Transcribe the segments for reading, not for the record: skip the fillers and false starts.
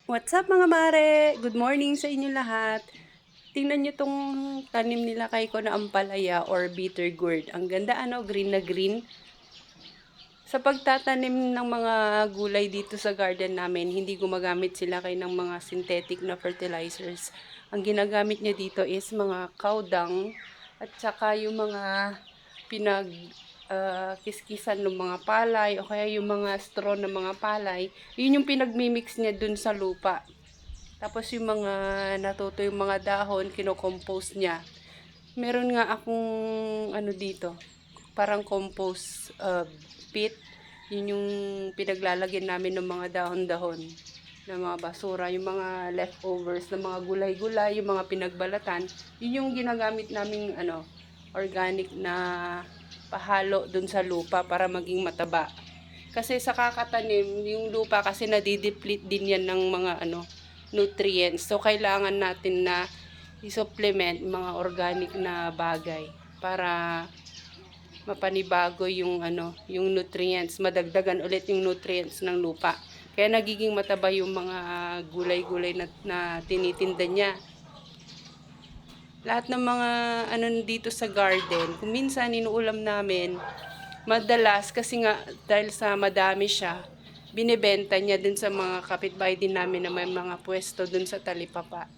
What's up mga mare? Good morning sa inyo lahat. Tingnan nyo tong tanim nila kay ko na ampalaya or bitter gourd. Ang ganda ano, green na green. Sa pagtatanim ng mga gulay dito sa garden namin, hindi gumagamit sila kay ng mga synthetic na fertilizers. Ang ginagamit niya dito is mga cow dung at saka yung mga pinag kiskisan ng mga palay o kaya yung mga straw ng mga palay. Yun yung pinagmimix niya dun sa lupa. Tapos yung mga natuto yung mga dahon, kino-compose niya. Meron nga akong ano dito, parang compost pit. Yun yung pinaglalagyan namin ng mga dahon-dahon ng mga basura, yung mga leftovers ng mga gulay-gulay, yung mga pinagbalatan. Yun yung ginagamit naming organic na pahalo dun sa lupa para maging mataba. Kasi sa kakatanim, yung lupa kasi nadideplete din yan ng mga nutrients. So, kailangan natin na i-supplement mga organic na bagay para mapanibago yung yung nutrients, madagdagan ulit yung nutrients ng lupa. Kaya nagiging mataba yung mga gulay-gulay na tinitinda niya. Lahat ng mga dito sa garden, kung minsan inuulam namin, madalas kasi nga dahil sa madami siya, binebenta niya dun sa mga kapitbahay din namin na may mga pwesto dun sa talipapa.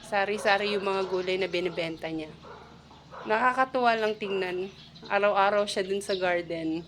Sari-sari yung mga gulay na binebenta niya. Nakakatuwa lang tingnan. Araw-araw siya dun sa garden.